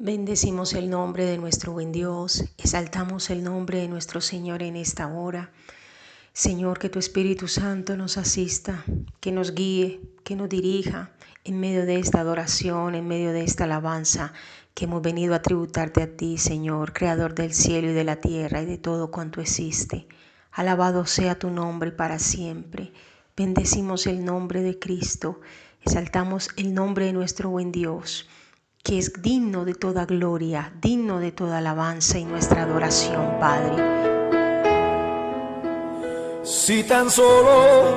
Bendecimos el nombre de nuestro buen Dios, exaltamos el nombre de nuestro Señor en esta hora. Señor, que tu Espíritu Santo nos asista, que nos guíe, que nos dirija en medio de esta adoración, en medio de esta alabanza que hemos venido a tributarte a ti, Señor, Creador del cielo y de la tierra y de todo cuanto existe. Alabado sea tu nombre para siempre. Bendecimos el nombre de Cristo, exaltamos el nombre de nuestro buen Dios, que es digno de toda gloria, digno de toda alabanza y nuestra adoración, Padre. Si tan solo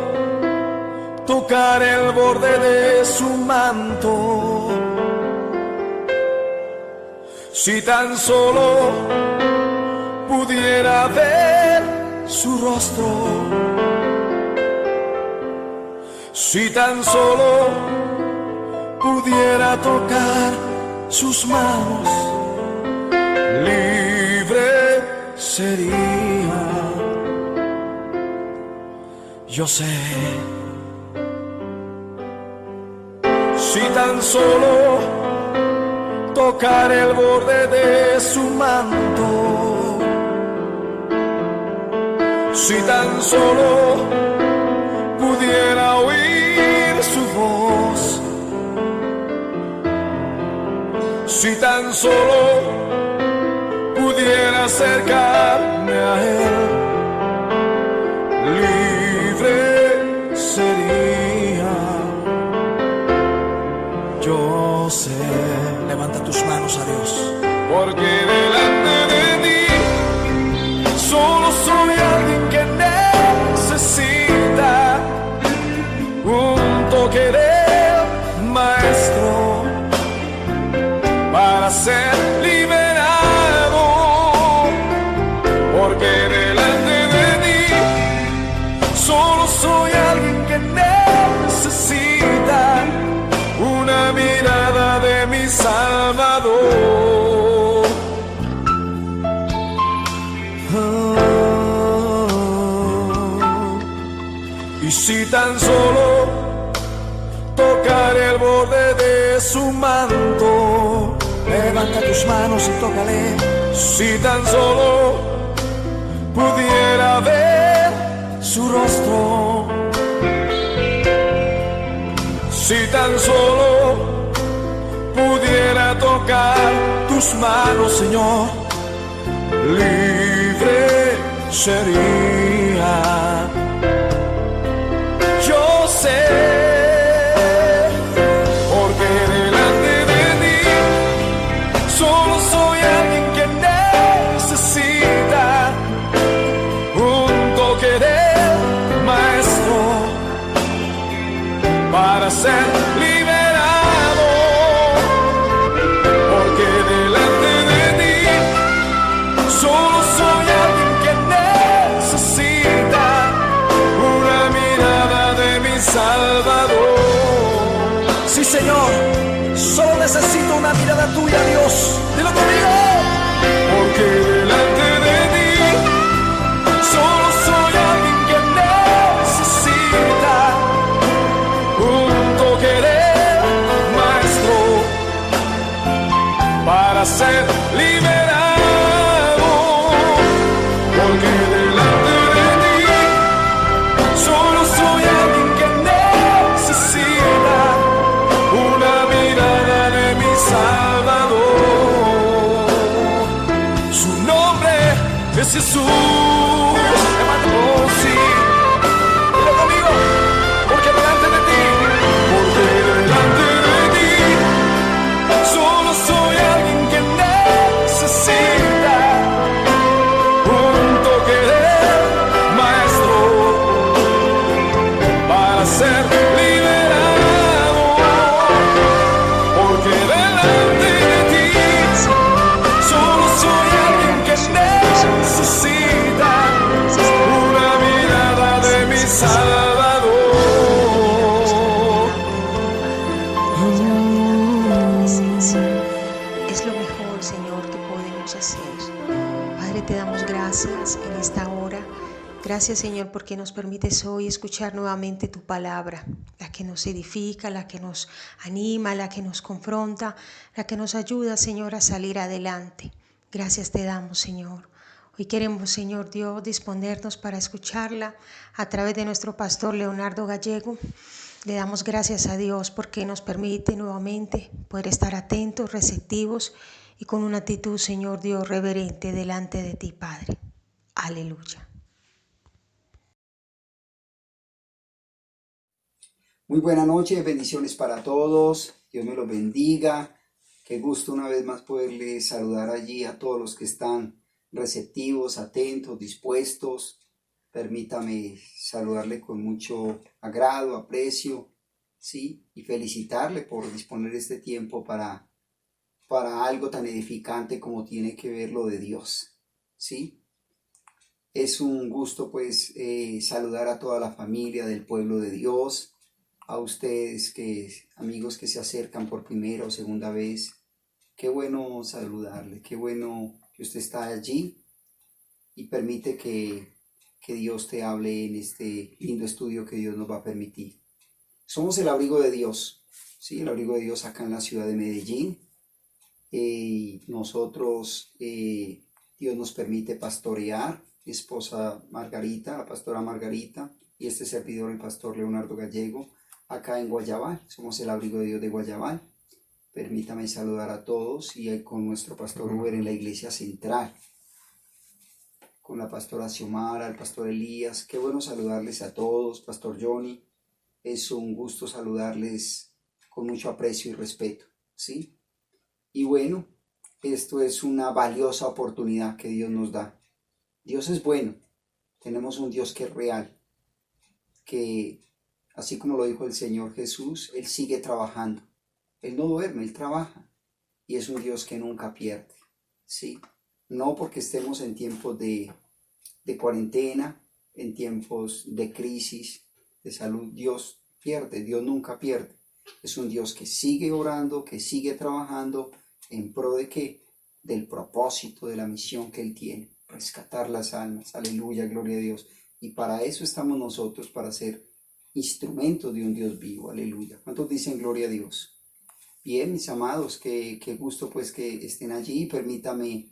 tocar el borde de su manto, si tan solo pudiera ver su rostro, si tan solo pudiera tocar sus manos, libre sería. Yo sé, si tan solo tocar el borde de su manto, si tan solo pudiera oír su voz, si tan solo pudiera acercarme a él, libre sería. Yo sé. Levanta tus manos a Dios. Porque delante de ti solo soy alguien que necesita un toque del Maestro para ser liberado. Porque delante de ti solo soy alguien que necesita una mirada de mi Salvador. Y si tan solo tocar el borde de su manto, levanta tus manos y tócale. Si tan solo pudiera ver su rostro, si tan solo pudiera tocar tus manos, Señor, libre sería. Yo sé, porque delante de ti solo soy alguien que necesita un toque del Maestro para ser liberado. Porque delante de ti solo soy alguien que necesita una mirada de mi Salvador. Sí, Señor, solo necesito una mirada tuya, Dios. Dilo conmigo. Porque delante de ti solo soy alguien que necesita un toque del Maestro para ser liberado. Porque delante de ti solo soy alguien que necesita una mirada de mi Salvador. Su gracias, Señor, porque nos permites hoy escuchar nuevamente tu palabra, la que nos edifica, la que nos anima, la que nos confronta, la que nos ayuda, Señor, a salir adelante. Gracias te damos, Señor. Hoy queremos, Señor Dios, disponernos para escucharla a través de nuestro pastor Leonardo Gallego. Le damos gracias a Dios porque nos permite nuevamente poder estar atentos, receptivos y con una actitud, Señor Dios, reverente delante de ti, Padre. Aleluya. Muy buena noche, bendiciones para todos, Dios me los bendiga. Qué gusto una vez más poderles saludar allí a todos los que están receptivos, atentos, dispuestos. Permítame saludarle con mucho agrado, aprecio, ¿sí? Y felicitarle por disponer este tiempo para algo tan edificante como tiene que ver lo de Dios, ¿sí? Es un gusto pues saludar a toda la familia del pueblo de Dios, a ustedes amigos que se acercan por primera o segunda vez. Qué bueno saludarle, qué bueno que usted está allí y permite que Dios te hable en este lindo estudio que Dios nos va a permitir. Somos el abrigo de Dios, ¿sí? El abrigo de Dios acá en la ciudad de Medellín. Nosotros, Dios nos permite pastorear, mi esposa Margarita, la pastora Margarita, y este servidor, el pastor Leonardo Gallego, acá en Guayabal. Somos el abrigo de Dios de Guayabal. Permítame saludar a todos y con nuestro pastor Uber en la iglesia central, con la pastora Xiomara, el pastor Elías. Qué bueno saludarles a todos, pastor Johnny. Es un gusto saludarles con mucho aprecio y respeto, ¿sí? Y bueno, esto es una valiosa oportunidad que Dios nos da. Dios es bueno. Tenemos un Dios que es real, que así como lo dijo el Señor Jesús, Él sigue trabajando. Él no duerme, Él trabaja. Y es un Dios que nunca pierde, ¿sí? No porque estemos en tiempos de cuarentena, en tiempos de crisis, de salud, Dios nunca pierde. Es un Dios que sigue orando, que sigue trabajando en pro de qué? Del propósito, de la misión que Él tiene, rescatar las almas, aleluya, gloria a Dios. Y para eso estamos nosotros, para ser instrumentos de un Dios vivo, aleluya. ¿Cuántos dicen gloria a Dios? Bien, mis amados, qué gusto pues que estén allí. Permítame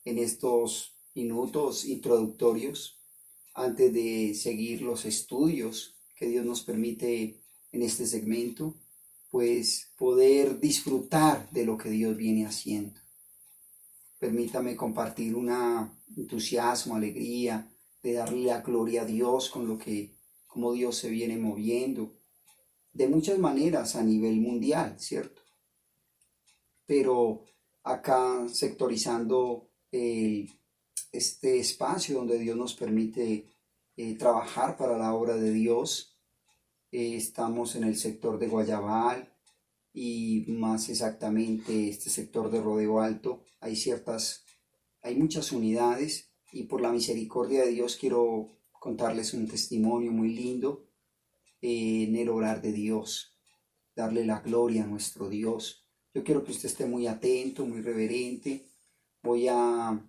en estos minutos introductorios, antes de seguir los estudios que Dios nos permite en este segmento, pues poder disfrutar de lo que Dios viene haciendo. Permítame compartir una entusiasmo, alegría, de darle la gloria a Dios como Dios se viene moviendo, de muchas maneras a nivel mundial, ¿cierto? Pero acá sectorizando este espacio donde Dios nos permite trabajar para la obra de Dios, estamos en el sector de Guayabal y más exactamente este sector de Rodeo Alto. Hay muchas unidades y por la misericordia de Dios quiero contarles un testimonio muy lindo en el obrar de Dios, darle la gloria a nuestro Dios. Yo quiero que usted esté muy atento, muy reverente. Voy a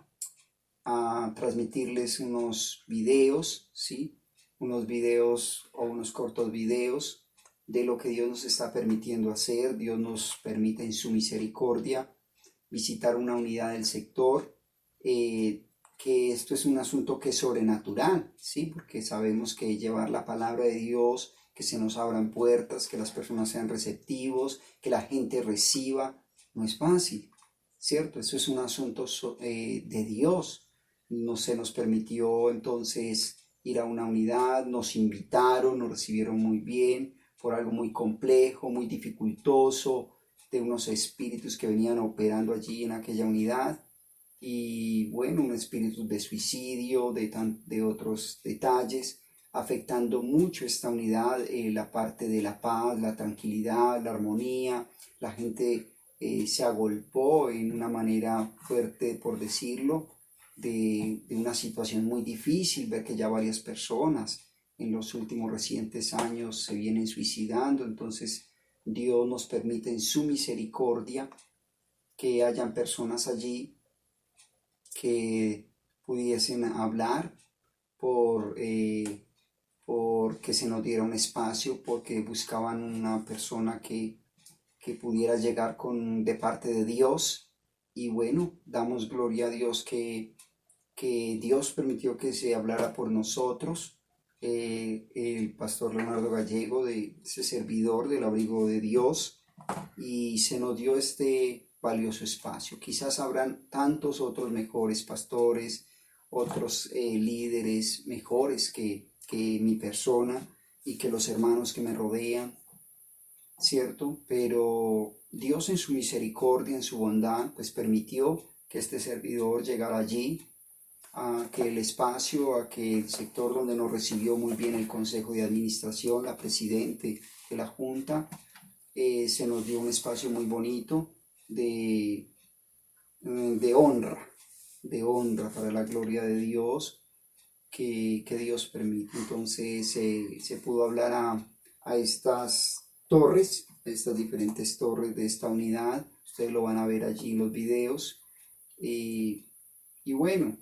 transmitirles unos videos, ¿sí? Unos videos o unos cortos videos de lo que Dios nos está permitiendo hacer. Dios nos permite en su misericordia visitar una unidad del sector, que esto es un asunto que es sobrenatural, ¿sí? Porque sabemos que llevar la palabra de Dios, que se nos abran puertas, que las personas sean receptivos, que la gente reciba, no es fácil, ¿cierto? Eso es un asunto de Dios. No se nos permitió entonces ir a una unidad, nos invitaron, nos recibieron muy bien, por algo muy complejo, muy dificultoso, de unos espíritus que venían operando allí en aquella unidad, y bueno, un espíritu de suicidio, de otros detalles, afectando mucho esta unidad, la parte de la paz, la tranquilidad, la armonía. La gente se agolpó en una manera fuerte, por decirlo, de una situación muy difícil, ver que ya varias personas en los últimos recientes años se vienen suicidando. Entonces Dios nos permite en su misericordia que hayan personas allí que pudiesen hablar por que se nos diera un espacio, porque buscaban una persona que pudiera llegar de parte de Dios. Y bueno, damos gloria a Dios que Dios permitió que se hablara por nosotros. El pastor Leonardo Gallego, de ese servidor del abrigo de Dios, y se nos dio este valioso espacio. Quizás habrán tantos otros mejores pastores, otros líderes mejores que mi persona y que los hermanos que me rodean, ¿cierto? Pero Dios en su misericordia, en su bondad, pues permitió que este servidor llegara allí, a que el espacio, a que el sector donde nos recibió muy bien el Consejo de Administración, la Presidente de la Junta, se nos dio un espacio muy bonito de honra para la gloria de Dios que Dios permite. Entonces se pudo hablar a estas torres, a estas diferentes torres de esta unidad. Ustedes lo van a ver allí en los videos. Y bueno,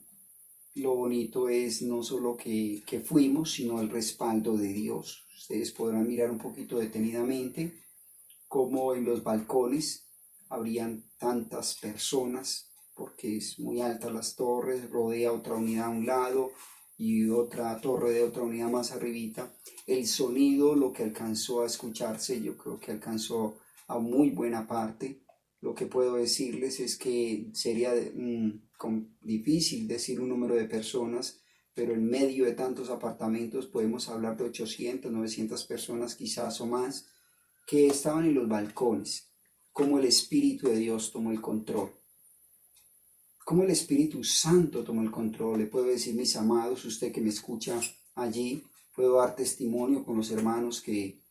lo bonito es no solo que fuimos, sino el respaldo de Dios. Ustedes podrán mirar un poquito detenidamente cómo en los balcones habrían tantas personas, porque es muy alta las torres, rodea otra unidad a un lado y otra torre de otra unidad más arribita. El sonido, lo que alcanzó a escucharse, yo creo que alcanzó a muy buena parte. Lo que puedo decirles es que sería difícil decir un número de personas, pero en medio de tantos apartamentos podemos hablar de 800, 900 personas quizás o más, que estaban en los balcones, como el Espíritu de Dios tomó el control, como el Espíritu Santo tomó el control. Le puedo decir, mis amados, usted que me escucha allí, puedo dar testimonio con los hermanos que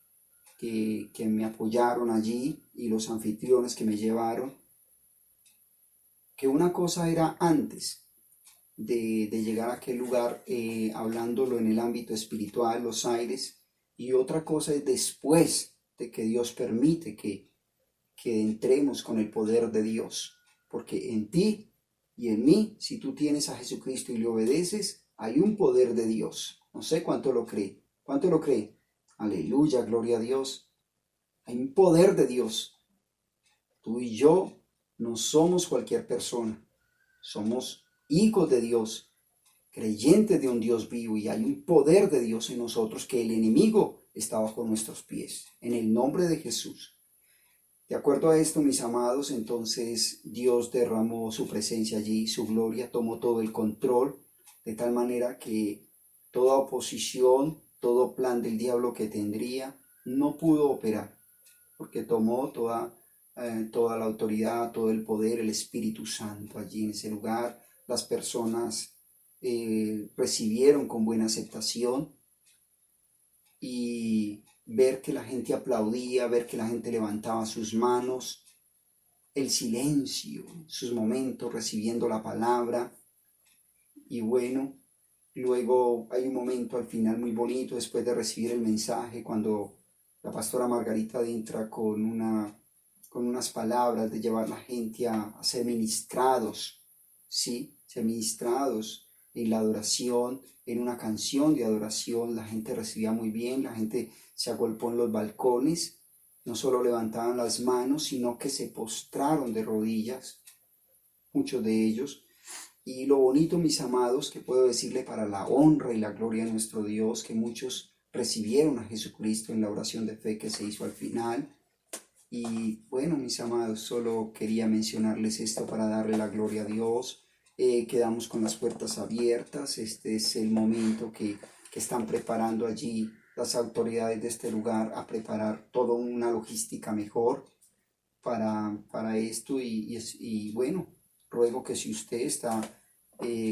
me apoyaron allí y los anfitriones que me llevaron, que una cosa era antes de llegar a aquel lugar, hablándolo en el ámbito espiritual, los aires, y otra cosa es después de que Dios permite que entremos con el poder de Dios, porque en ti y en mí, si tú tienes a Jesucristo y le obedeces, hay un poder de Dios. No sé cuánto lo cree. ¿Cuánto lo cree? Aleluya, gloria a Dios. Hay un poder de Dios. Tú y yo no somos cualquier persona. Somos hijos de Dios, creyentes de un Dios vivo, y hay un poder de Dios en nosotros, que el enemigo está bajo nuestros pies. En el nombre de Jesús. De acuerdo a esto, mis amados, entonces Dios derramó su presencia allí, su gloria, tomó todo el control, de tal manera que toda oposición, todo plan del diablo que tendría, no pudo operar, porque tomó toda la autoridad, todo el poder, el Espíritu Santo allí en ese lugar. Las personas recibieron con buena aceptación, y ver que la gente aplaudía, ver que la gente levantaba sus manos, el silencio, sus momentos recibiendo la palabra. Y bueno, luego hay un momento al final muy bonito, después de recibir el mensaje, cuando la pastora Margarita entra con unas palabras de llevar a la gente a ser ministrados, ¿sí? Ser ministrados en la adoración, en una canción de adoración. La gente recibía muy bien, la gente se agolpó en los balcones, no solo levantaban las manos, sino que se postraron de rodillas, muchos de ellos. Y lo bonito, mis amados, que puedo decirle para la honra y la gloria de nuestro Dios, que muchos recibieron a Jesucristo en la oración de fe que se hizo al final. Y bueno, mis amados, solo quería mencionarles esto para darle la gloria a Dios. Quedamos con las puertas abiertas. Este es el momento que están preparando allí las autoridades de este lugar, a preparar toda una logística mejor para esto. Y bueno, ruego que si usted está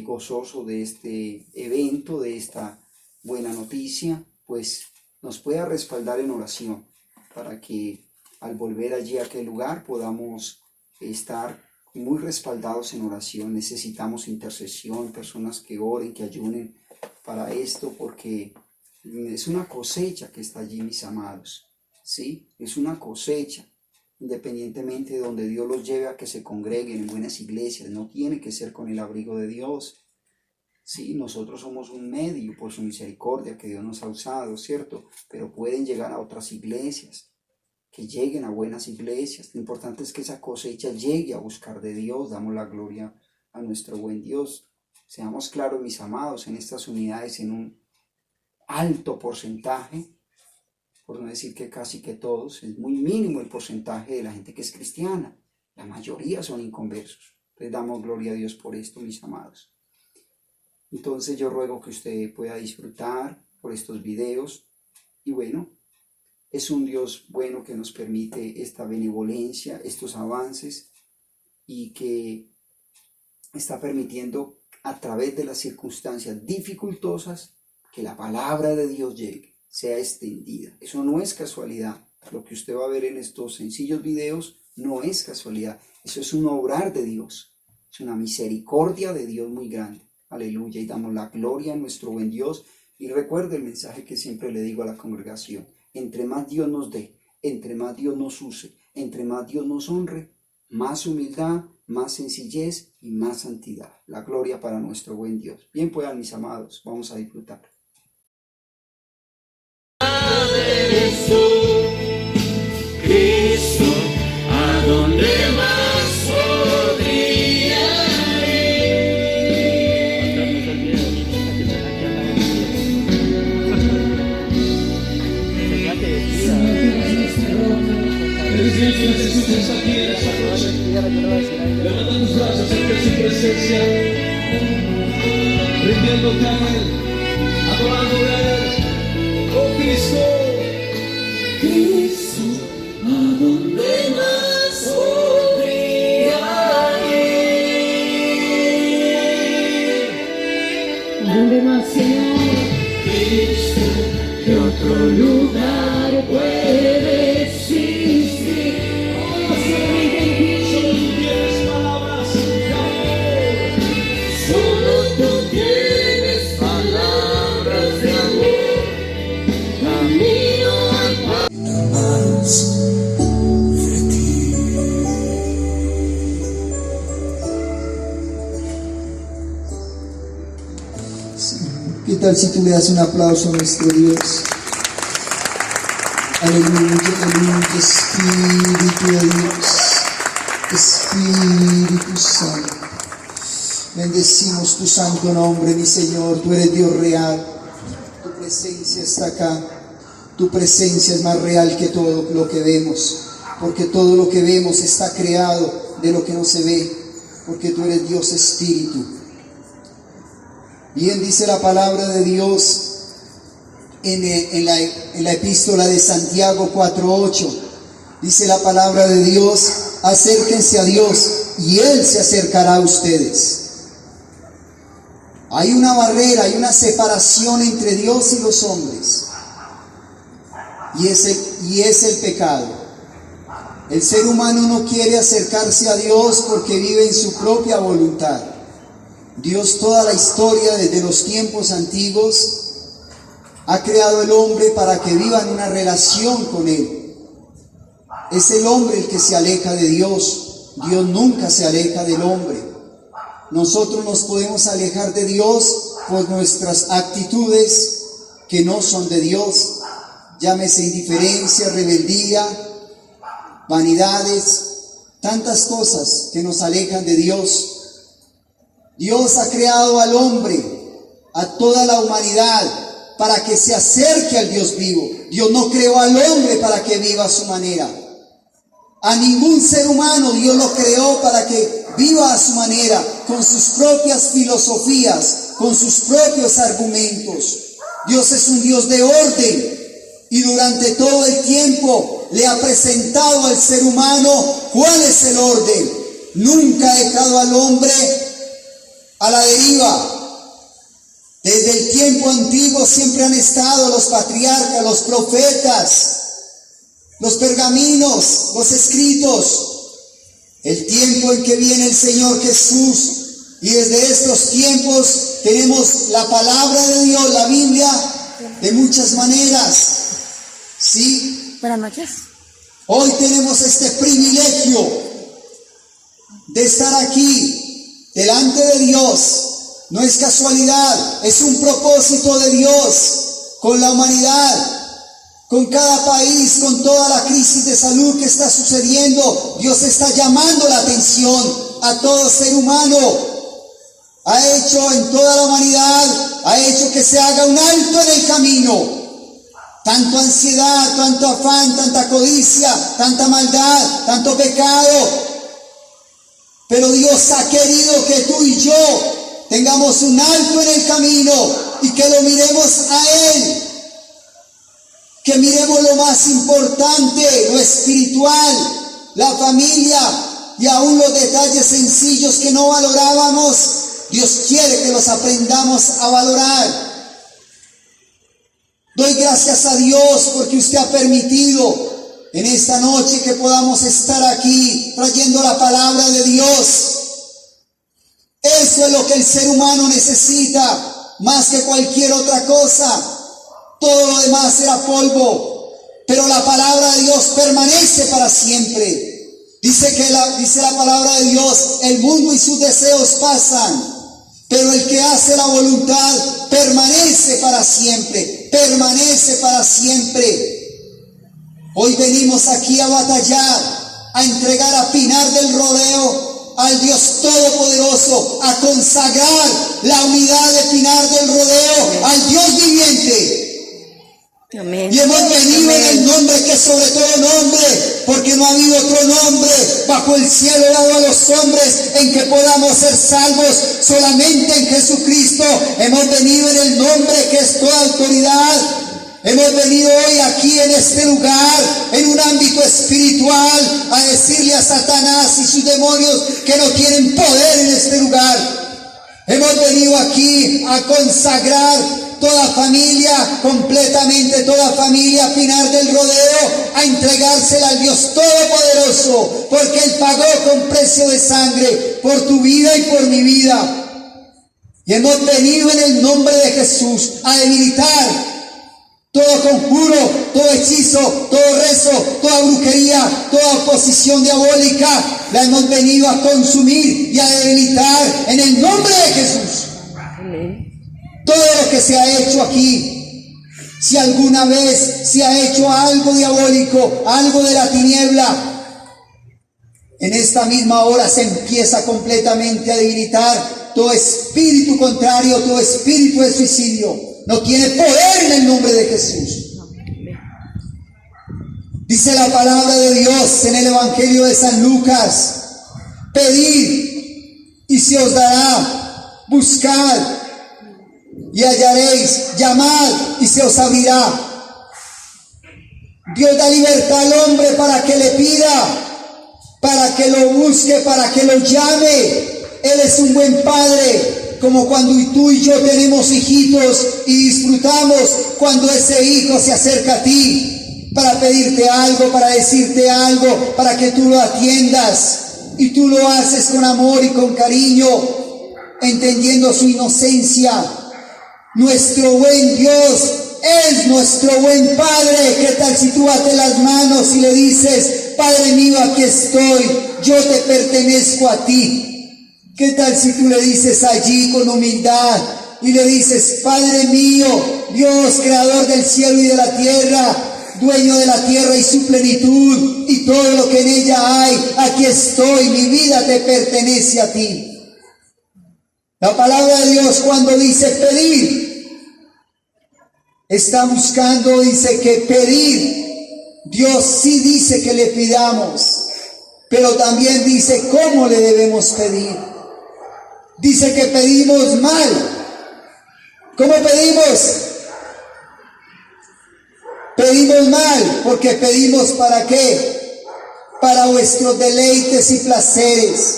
gozoso de este evento, de esta buena noticia, pues nos pueda respaldar en oración, para que al volver allí a aquel lugar podamos estar muy respaldados en oración. Necesitamos intercesión, personas que oren, que ayunen para esto, porque es una cosecha que está allí, mis amados, ¿sí? Es una cosecha, independientemente de donde Dios los lleve a que se congreguen en buenas iglesias. No tiene que ser con el abrigo de Dios, Sí, nosotros somos un medio por su misericordia que Dios nos ha usado, ¿cierto? Pero pueden llegar a otras iglesias, que lleguen a buenas iglesias. Lo importante es que esa cosecha llegue a buscar de Dios. Damos la gloria a nuestro buen Dios. Seamos claros, mis amados, en estas unidades, en un alto porcentaje, por no decir que casi que todos, es muy mínimo el porcentaje de la gente que es cristiana. La mayoría son inconversos. Les damos gloria a Dios por esto, mis amados. Entonces yo ruego que usted pueda disfrutar por estos videos. Y bueno, es un Dios bueno que nos permite esta benevolencia, estos avances, y que está permitiendo a través de las circunstancias dificultosas que la palabra de Dios llegue, sea extendida. Eso no es casualidad. Lo que usted va a ver en estos sencillos videos no es casualidad. Eso es un obrar de Dios. Es una misericordia de Dios muy grande. Aleluya. Y damos la gloria a nuestro buen Dios. Y recuerde el mensaje que siempre le digo a la congregación. Entre más Dios nos dé, entre más Dios nos use, entre más Dios nos honre, más humildad, más sencillez y más santidad. La gloria para nuestro buen Dios. Bien puedan, mis amados, vamos a disfrutar. Cristo, ¿a dónde más podría Levanta tus brazos ante su presencia, rindiéndote a Él, adorándole a Él. Oh Cristo, Cristo, ¿a dónde más podría ir? ¿A dónde más, Señor? Cristo, ¿qué otro lugar puede existir? ¿Qué tal si tú le das un aplauso a nuestro Dios? Aleluya, aleluya, Espíritu de Dios, Espíritu Santo. Bendecimos tu santo nombre, mi Señor. Tú eres Dios real. Tu presencia está acá. Tu presencia es más real que todo lo que vemos, porque todo lo que vemos está creado de lo que no se ve, porque tú eres Dios Espíritu. Bien dice la palabra de Dios en la epístola de Santiago 4:8. Dice la palabra de Dios: acérquense a Dios y Él se acercará a ustedes. Hay una barrera, hay una separación entre Dios y los hombres, y es el pecado. El ser humano no quiere acercarse a Dios porque vive en su propia voluntad. Dios, toda la historia desde los tiempos antiguos, ha creado el hombre para que viva en una relación con Él. Es el hombre el que se aleja de Dios. Dios nunca se aleja del hombre. Nosotros nos podemos alejar de Dios por nuestras actitudes que no son de Dios. Llámese indiferencia, rebeldía, vanidades, tantas cosas que nos alejan de Dios. Dios ha creado al hombre, a toda la humanidad, para que se acerque al Dios vivo. Dios no creó al hombre para que viva a su manera. A ningún ser humano Dios lo creó para que viva a su manera, con sus propias filosofías, con sus propios argumentos. Dios es un Dios de orden, y durante todo el tiempo le ha presentado al ser humano cuál es el orden. Nunca ha dejado al hombre a la deriva. Desde el tiempo antiguo siempre han estado los patriarcas, los profetas, los pergaminos, los escritos. El tiempo en que viene el Señor Jesús, y desde estos tiempos tenemos la palabra de Dios, la Biblia, de muchas maneras. ¿Sí? Buenas noches. Hoy tenemos este privilegio de estar aquí delante de Dios No es casualidad, es un propósito de Dios con la humanidad, con cada país, con toda la crisis de salud que está sucediendo. Dios está llamando la atención a todo ser humano. Ha hecho en toda la humanidad, ha hecho que se haga un alto en el camino. Tanto ansiedad, tanto afán, tanta codicia, tanta maldad, tanto pecado. Pero Dios ha querido que tú y yo tengamos un alto en el camino y que lo miremos a Él. Que miremos lo más importante, lo espiritual, la familia y aún los detalles sencillos que no valorábamos. Dios quiere que los aprendamos a valorar. Doy gracias a Dios porque usted ha permitido en esta noche que podamos estar aquí trayendo la palabra de Dios. Eso es lo que el ser humano necesita, más que cualquier otra cosa. Todo lo demás será polvo, pero la palabra de Dios permanece para siempre. Dice la palabra de Dios, el mundo y sus deseos pasan, pero el que hace la voluntad permanece para siempre, permanece para siempre. Hoy venimos aquí a batallar, a entregar a Pinar del Rodeo al Dios Todopoderoso, a consagrar la unidad de Pinar del Rodeo al Dios viviente. Amén. Y hemos venido en el nombre que es sobre todo nombre, porque no ha habido otro nombre bajo el cielo dado a los hombres en que podamos ser salvos, solamente en Jesucristo. Hemos venido en el nombre que es toda autoridad. Hemos venido hoy aquí en este lugar, en un ámbito espiritual, a decirle a Satanás y sus demonios que no tienen poder en este lugar. Hemos venido aquí a consagrar toda familia, completamente toda familia Pinar del Rodeo, a entregársela al Dios Todopoderoso, porque Él pagó con precio de sangre por tu vida y por mi vida. Y hemos venido en el nombre de Jesús a debilitar todo conjuro, todo hechizo, todo rezo, toda brujería, toda oposición diabólica. La hemos venido a consumir y a debilitar en el nombre de Jesús. Amén. Todo lo que se ha hecho aquí, si alguna vez se ha hecho algo diabólico, algo de la tiniebla, en esta misma hora se empieza completamente a debilitar todo espíritu contrario, todo espíritu de suicidio. No tiene poder en el nombre de Jesús. Dice la palabra de Dios en el Evangelio de San Lucas: pedid y se os dará, buscad y hallaréis, llamad y se os abrirá. Dios da libertad al hombre para que le pida, para que lo busque, para que lo llame. Él es un buen padre, como cuando tú y yo tenemos hijitos y disfrutamos cuando ese hijo se acerca a ti para pedirte algo, para decirte algo, para que tú lo atiendas, y tú lo haces con amor y con cariño, entendiendo su inocencia. Nuestro buen Dios es nuestro buen Padre. ¿Qué tal si tú bates las manos y le dices: Padre mío, aquí estoy, yo te pertenezco a ti? ¿Qué tal si tú le dices allí con humildad y le dices: Padre mío, Dios, creador del cielo y de la tierra, dueño de la tierra y su plenitud y todo lo que en ella hay, aquí estoy, mi vida te pertenece a ti? La palabra de Dios, cuando dice pedir, está buscando, dice que pedir. Dios sí dice que le pidamos, pero también dice cómo le debemos pedir. Dice que pedimos mal. ¿Cómo pedimos? Pedimos mal, porque pedimos ¿para qué? Para vuestros deleites y placeres.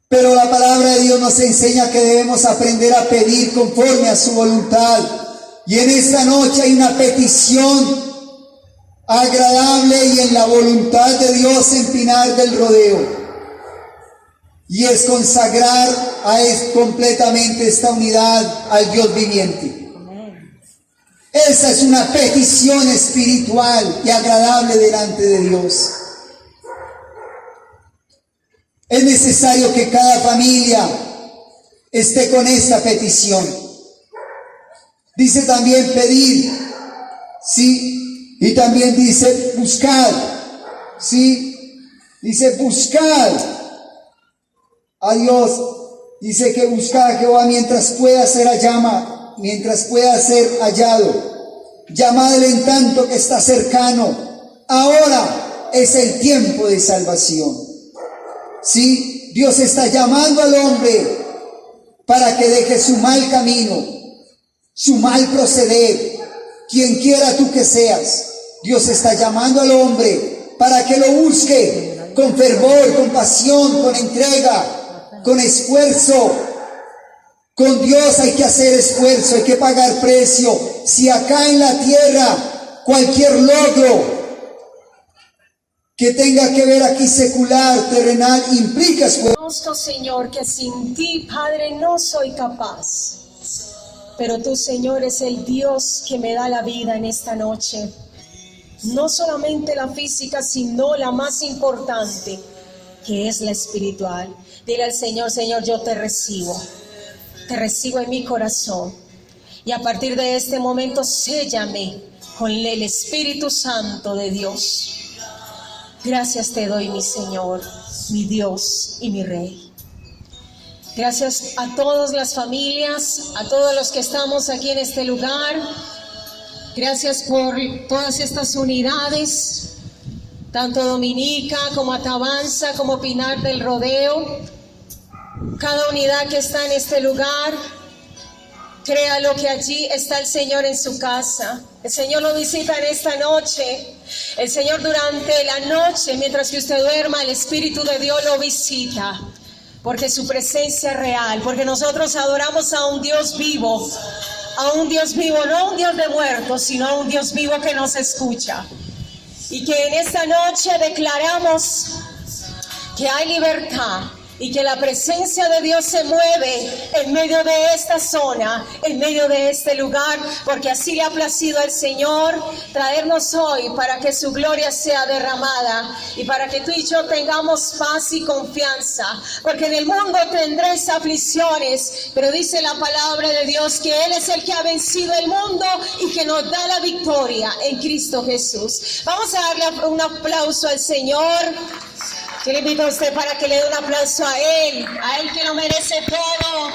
Pero la palabra de Dios nos enseña que debemos aprender a pedir conforme a su voluntad. Y en esta noche hay una petición agradable y en la voluntad de Dios en Pinar del Rodeo. Y es consagrar completamente esta unidad al Dios viviente. Esa es una petición espiritual y agradable delante de Dios. Es necesario que cada familia esté con esta petición. Dice también pedir, ¿sí? Y también dice buscar, ¿sí? Dice buscar a Dios. Dice que buscar a Jehová mientras pueda ser hallado. Llamadle en tanto que está cercano. Ahora es el tiempo de salvación. ¿Sí? Dios está llamando al hombre para que deje su mal camino, su mal proceder. Quien quiera tú que seas, Dios está llamando al hombre para que lo busque con fervor, con pasión, con entrega, con esfuerzo. Con Dios hay que hacer esfuerzo, hay que pagar precio. Si acá en la tierra cualquier logro que tenga que ver aquí secular, terrenal, implica esfuerzo. Conozco, Señor, que sin ti, Padre, no soy capaz. Pero tú, Señor, es el Dios que me da la vida en esta noche. No solamente la física, sino la más importante, que es la espiritual. Dile al Señor, Señor, yo te recibo en mi corazón. Y a partir de este momento, séllame con el Espíritu Santo de Dios. Gracias te doy, mi Señor, mi Dios y mi Rey. Gracias a todas las familias, a todos los que estamos aquí en este lugar. Gracias por todas estas unidades, tanto Dominica como Atabanza, como Pinar del Rodeo. Cada unidad que está en este lugar, créalo que allí está el Señor en su casa. El Señor lo visita en esta noche. El Señor durante la noche, mientras que usted duerma, el Espíritu de Dios lo visita. Porque su presencia es real, porque nosotros adoramos a un Dios vivo, no a un Dios de muertos, sino a un Dios vivo que nos escucha. Y que en esta noche declaramos que hay libertad y que la presencia de Dios se mueve en medio de esta zona, en medio de este lugar, porque así le ha placido al Señor traernos hoy para que su gloria sea derramada y para que tú y yo tengamos paz y confianza, porque en el mundo tendréis aflicciones, pero dice la palabra de Dios que Él es el que ha vencido el mundo y que nos da la victoria en Cristo Jesús. Vamos a darle un aplauso al Señor. Yo le invito a usted para que le dé un aplauso a Él que lo merece todo.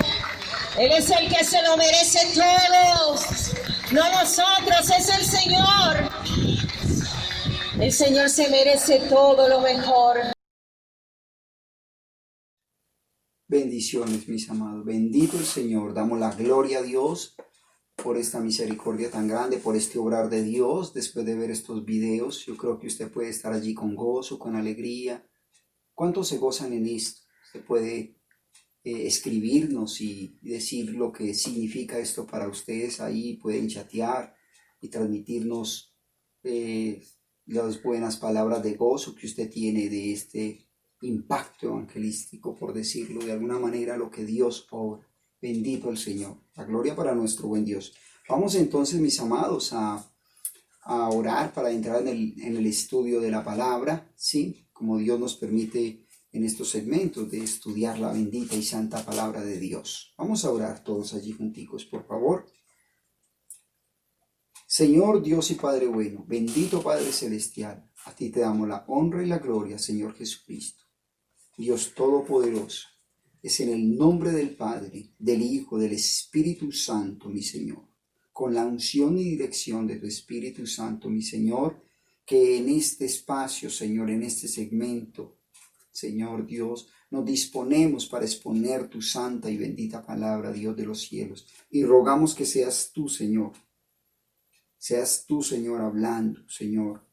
Él es el que se lo merece todo, no nosotros, es el Señor. El Señor se merece todo lo mejor. Bendiciones, mis amados. Bendito el Señor. Damos la gloria a Dios por esta misericordia tan grande, por este obrar de Dios. Después de ver estos videos, yo creo que usted puede estar allí con gozo, con alegría. ¿Cuántos se gozan en esto? Usted puede escribirnos y decir lo que significa esto para ustedes. Ahí pueden chatear y transmitirnos las buenas palabras de gozo que usted tiene de este impacto evangelístico, por decirlo de alguna manera, lo que Dios obra. Bendito el Señor. La gloria para nuestro buen Dios. Vamos entonces, mis amados, a orar para entrar en el estudio de la palabra, ¿sí? Como Dios nos permite en estos segmentos de estudiar la bendita y santa palabra de Dios. Vamos a orar todos allí junticos, por favor. Señor Dios y Padre bueno, bendito Padre celestial, a ti te damos la honra y la gloria, Señor Jesucristo. Dios todopoderoso, es en el nombre del Padre, del Hijo, del Espíritu Santo, mi Señor, con la unción y dirección de tu Espíritu Santo, mi Señor, que en este espacio, Señor, en este segmento, Señor Dios, nos disponemos para exponer tu santa y bendita palabra, Dios de los cielos, y rogamos que seas tú, Señor, hablando, Señor,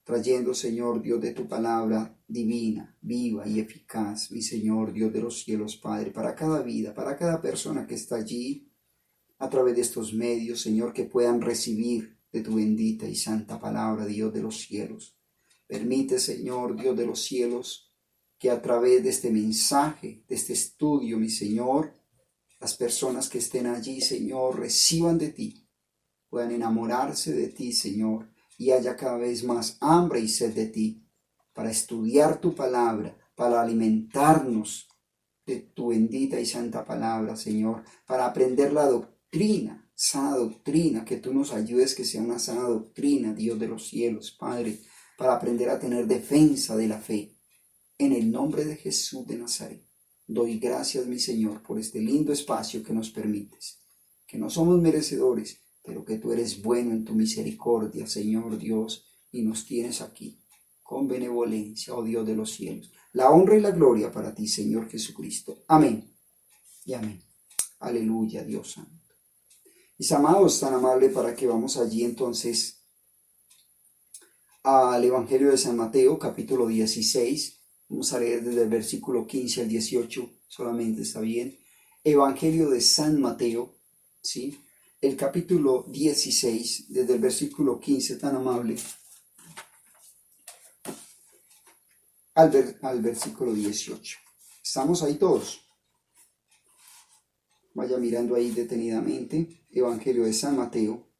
trayendo, Señor, Dios de tu palabra divina, viva y eficaz, mi Señor, Dios de los cielos, Padre, para cada vida, para cada persona que está allí, a través de estos medios, Señor, que puedan recibir de tu bendita y santa palabra, Dios de los cielos. Permite, Señor, Dios de los cielos, que a través de este mensaje, de este estudio, mi Señor, las personas que estén allí, Señor, reciban de ti, puedan enamorarse de ti, Señor, y haya cada vez más hambre y sed de ti, para estudiar tu palabra, para alimentarnos de tu bendita y santa palabra, Señor, para aprender la doctrina, sana doctrina, que tú nos ayudes que sea una sana doctrina, Dios de los cielos, Padre, para aprender a tener defensa de la fe. En el nombre de Jesús de Nazaret, doy gracias, mi Señor, por este lindo espacio que nos permites, que no somos merecedores, pero que tú eres bueno en tu misericordia, Señor Dios, y nos tienes aquí con benevolencia, oh Dios de los cielos. La honra y la gloria para ti, Señor Jesucristo. Amén y amén. Aleluya, Dios santo. Mis amados, tan amable para que vamos allí entonces al Evangelio de San Mateo, capítulo 16. Vamos a leer desde el versículo 15 al 18, solamente está bien. Evangelio de San Mateo, ¿sí? El capítulo 16, desde el versículo 15, tan amable, al versículo 18. ¿Estamos ahí todos? Vaya mirando ahí detenidamente. Evangelio de San Mateo,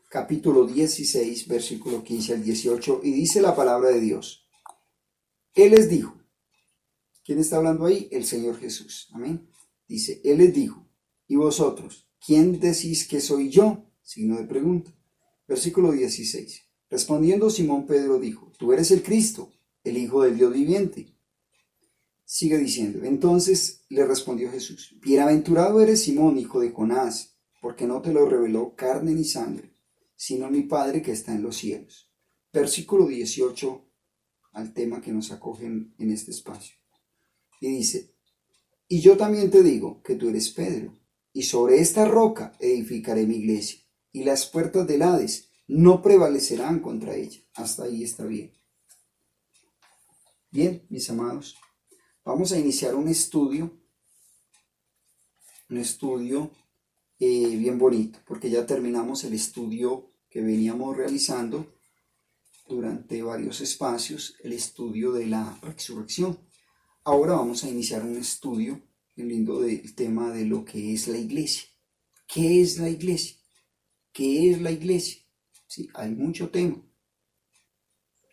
capítulo 16, versículo 15 al 18, y dice la palabra de Dios. Él les dijo, ¿quién está hablando ahí? El Señor Jesús, amén. Dice, Él les dijo, ¿y vosotros, quién decís que soy yo? Signo de pregunta. Versículo 16. Respondiendo Simón Pedro dijo, tú eres el Cristo, el Hijo del Dios viviente. Sigue diciendo, entonces le respondió Jesús, bienaventurado eres Simón, hijo de Jonás, porque no te lo reveló carne ni sangre, sino mi Padre que está en los cielos. Versículo 18, al tema que nos acogen en este espacio. Y dice, y yo también te digo que tú eres Pedro, y sobre esta roca edificaré mi iglesia, y las puertas del Hades no prevalecerán contra ella. Hasta ahí está bien. Bien, mis amados, vamos a iniciar un estudio bien bonito, porque ya terminamos el estudio que veníamos realizando durante varios espacios, el estudio de la resurrección. Ahora vamos a iniciar un estudio bien lindo del tema de lo que es la iglesia. ¿Qué es la iglesia? ¿Qué es la iglesia? Sí, hay mucho tema.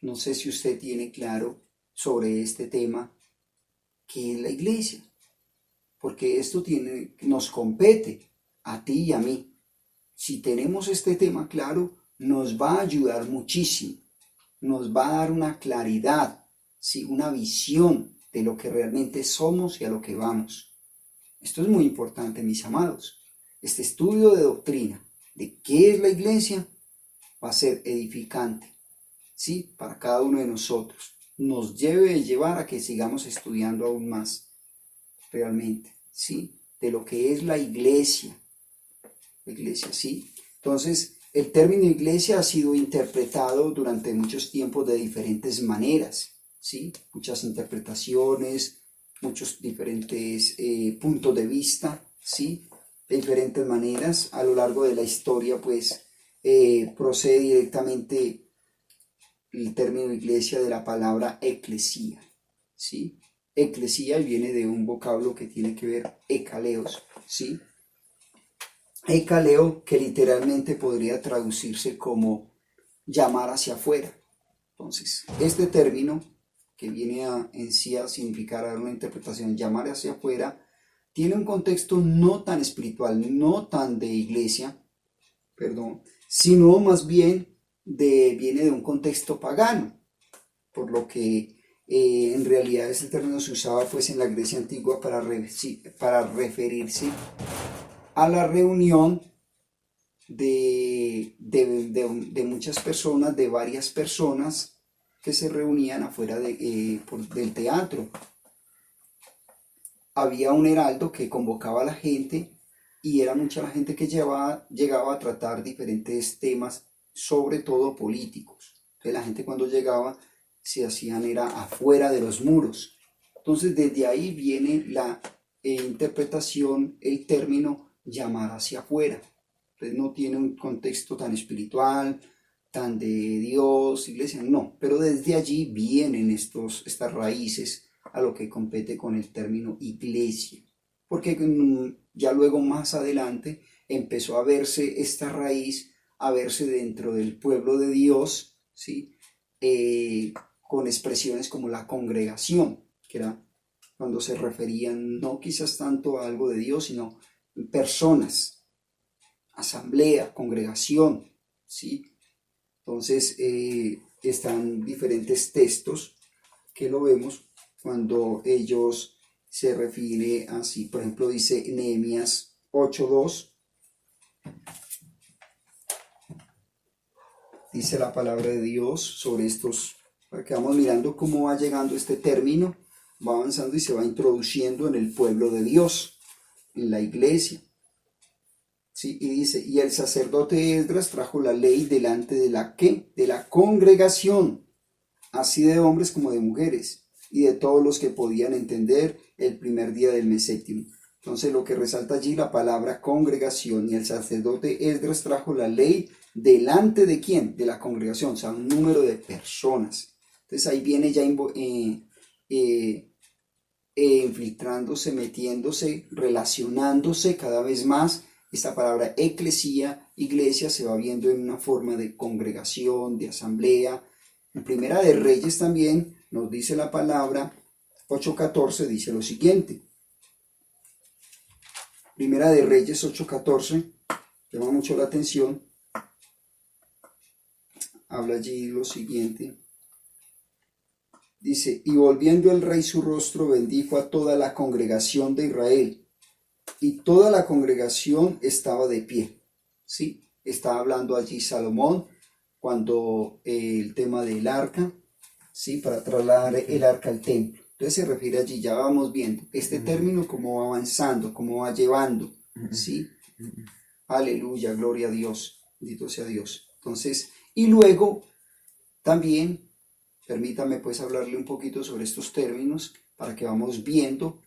No sé si usted tiene claro sobre este tema, ¿qué es la iglesia? Porque esto nos compete a ti y a mí. Si tenemos este tema claro, nos va a ayudar muchísimo. Nos va a dar una claridad, ¿sí? Una visión de lo que realmente somos y a lo que vamos. Esto es muy importante, mis amados. Este estudio de doctrina, de qué es la iglesia, va a ser edificante, ¿sí? Para cada uno de nosotros. Nos debe de llevar a que sigamos estudiando aún más, realmente, ¿sí? De lo que es la iglesia. La iglesia, ¿sí? Entonces, el término iglesia ha sido interpretado durante muchos tiempos de diferentes maneras, ¿sí? Muchas interpretaciones, muchos diferentes puntos de vista, ¿sí? De diferentes maneras. A lo largo de la historia, pues, procede directamente el término iglesia de la palabra eclesía, ¿sí? Eclesía viene de un vocablo que tiene que ver ekaleos, ¿sí? Ekaleo, que literalmente podría traducirse como llamar hacia afuera. Entonces, este término, que viene en sí a significar dar una interpretación, llamar hacia afuera, tiene un contexto no tan espiritual, no tan de iglesia, sino más bien viene de un contexto pagano, por lo que en realidad este término se usaba pues en la Grecia antigua para referirse a la reunión de muchas personas, de varias personas que se reunían afuera del teatro. Había un heraldo que convocaba a la gente y era mucha la gente que llegaba a tratar diferentes temas, sobre todo políticos. Entonces la gente cuando llegaba se hacían era afuera de los muros. Entonces desde ahí viene la interpretación, el término llamar hacia afuera. Entonces no tiene un contexto tan espiritual, tan de Dios, iglesia, no, pero desde allí vienen estas raíces a lo que compete con el término iglesia, porque ya luego más adelante empezó a verse esta raíz, a verse dentro del pueblo de Dios, ¿sí? Con expresiones como la congregación, que era cuando se referían no quizás tanto a algo de Dios, sino personas, asamblea, congregación, ¿sí? Entonces están diferentes textos que lo vemos cuando ellos se refiere así. Por ejemplo, dice Nehemías 8:2. Dice la palabra de Dios sobre estos, para que vamos mirando cómo va llegando este término, va avanzando y se va introduciendo en el pueblo de Dios, en la iglesia. ¿Sí? Y dice, y el sacerdote Esdras trajo la ley delante de la ¿qué? De la congregación, así de hombres como de mujeres, y de todos los que podían entender el primer día del mes séptimo. Entonces lo que resalta allí la palabra congregación, y el sacerdote Esdras trajo la ley delante de ¿quién? De la congregación, o sea, un número de personas. Entonces ahí viene ya infiltrándose, metiéndose, relacionándose cada vez más. Esta palabra eclesía, iglesia, se va viendo en una forma de congregación, de asamblea. En Primera de Reyes también nos dice la palabra 8:14, dice lo siguiente. Primera de Reyes 8:14, llama mucho la atención. Habla allí lo siguiente. Dice, y volviendo el rey su rostro, bendijo a toda la congregación de Israel. Y toda la congregación estaba de pie. ¿Sí? Está hablando allí Salomón cuando el tema del arca, ¿sí? Para trasladar el arca al templo. Entonces se refiere allí, ya vamos viendo este término, cómo va avanzando, cómo va llevando. ¿Sí? Aleluya, gloria a Dios, bendito sea Dios. Entonces, y luego también, permítame pues hablarle un poquito sobre estos términos para que vamos viendo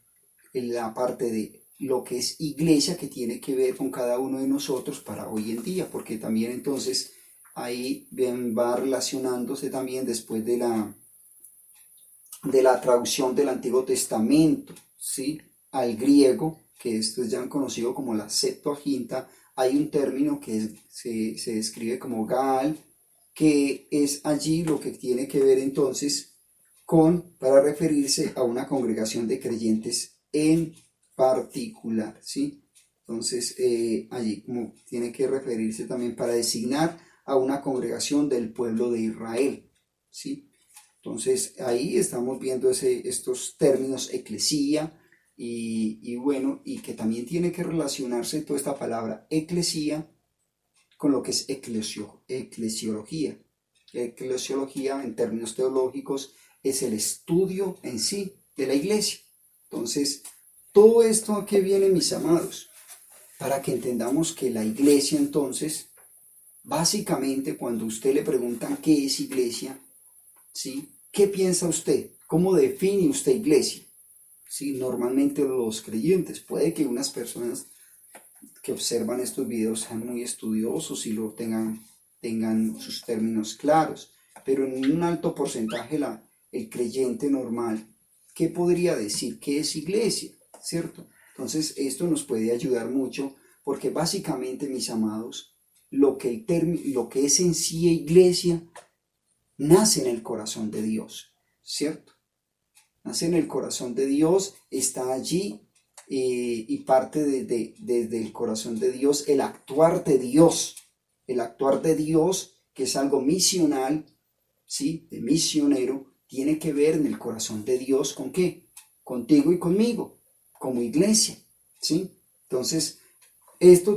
en la parte de lo que es iglesia, que tiene que ver con cada uno de nosotros para hoy en día, porque también entonces ahí va relacionándose también después de la traducción del Antiguo Testamento, ¿sí? Al griego, que esto es ya conocido como la Septuaginta. Hay un término que se describe como Gaal, que es allí lo que tiene que ver entonces para referirse a una congregación de creyentes en particular, ¿sí? Entonces allí como tiene que referirse también para designar a una congregación del pueblo de Israel, ¿sí? Entonces ahí estamos viendo estos términos eclesía y bueno, y que también tiene que relacionarse toda esta palabra eclesía con lo que es eclesiología. Eclesiología en términos teológicos es el estudio en sí de la iglesia. Entonces, todo esto a qué viene, mis amados, para que entendamos que la iglesia entonces, básicamente cuando usted le preguntan qué es iglesia, ¿sí? ¿Qué piensa usted? ¿Cómo define usted iglesia? ¿Sí? Normalmente los creyentes, puede que unas personas que observan estos videos sean muy estudiosos y lo tengan sus términos claros, pero en un alto porcentaje el creyente normal, ¿qué podría decir? ¿Qué es iglesia? ¿Cierto? Entonces esto nos puede ayudar mucho porque básicamente, mis amados, lo que es en sí iglesia nace en el corazón de Dios, ¿cierto? Nace en el corazón de Dios, está allí y parte desde el corazón de Dios, el actuar de Dios, que es algo misional, ¿sí? De misionero, tiene que ver en el corazón de Dios ¿con qué? Contigo y conmigo, como iglesia, ¿sí? Entonces,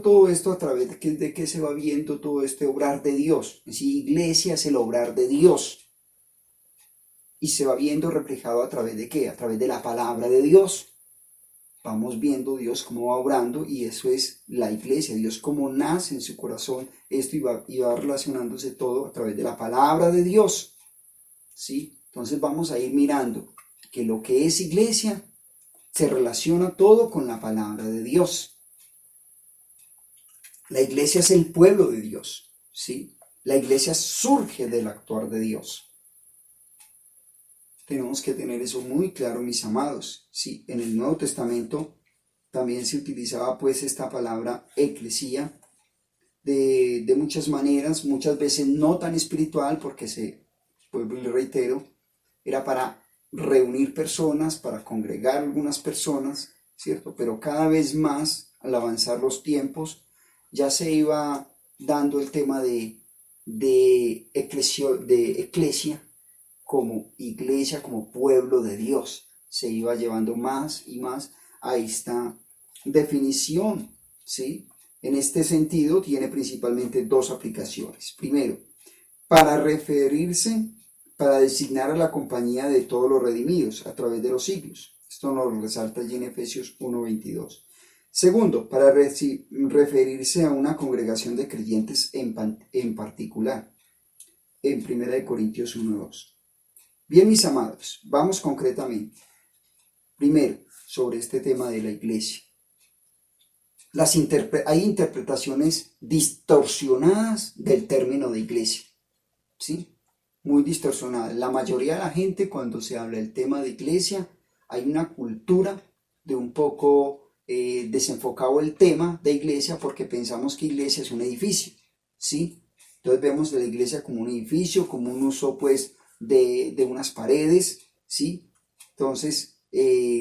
todo esto a través de que se va viendo todo este obrar de Dios. ¿Sí? Iglesia es el obrar de Dios. Y se va viendo reflejado a través de ¿qué? A través de la palabra de Dios. Vamos viendo Dios cómo va obrando y eso es la iglesia. Dios cómo nace en su corazón esto y va relacionándose todo a través de la palabra de Dios. ¿Sí? Entonces vamos a ir mirando que lo que es iglesia se relaciona todo con la palabra de Dios. La iglesia es el pueblo de Dios, ¿sí? La iglesia surge del actuar de Dios. Tenemos que tener eso muy claro, mis amados, ¿sí? En el Nuevo Testamento también se utilizaba pues esta palabra eclesía de muchas maneras, muchas veces no tan espiritual porque vuelvo y le reitero, era para reunir personas, para congregar algunas personas, ¿cierto? Pero cada vez más, al avanzar los tiempos, ya se iba dando el tema de eclesia como iglesia, como pueblo de Dios. Se iba llevando más y más a esta definición, ¿sí? En este sentido, tiene principalmente dos aplicaciones. Primero, para designar a la compañía de todos los redimidos a través de los siglos. Esto nos lo resalta allí en Efesios 1:22. Segundo, para referirse a una congregación de creyentes en particular, en 1 Corintios 1:2. Bien, mis amados, vamos concretamente. Primero, sobre este tema de la iglesia. Hay interpretaciones distorsionadas del término de iglesia, ¿sí? Muy distorsionadas. La mayoría de la gente, cuando se habla del tema de iglesia, hay una cultura de un poco desenfocado el tema de iglesia, porque pensamos que iglesia es un edificio, ¿sí? Entonces vemos la iglesia como un edificio, como un uso pues de unas paredes, ¿sí? Entonces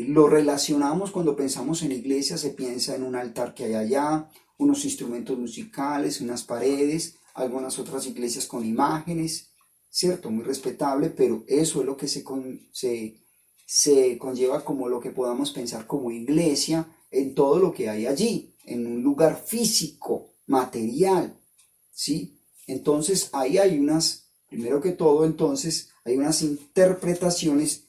lo relacionamos cuando pensamos en iglesia, se piensa en un altar que hay allá, unos instrumentos musicales, unas paredes, algunas otras iglesias con imágenes, ¿cierto? Muy respetable, pero eso es lo que se conlleva como lo que podamos pensar como iglesia en todo lo que hay allí, en un lugar físico, material, ¿sí? Entonces ahí hay primero que todo, entonces hay unas interpretaciones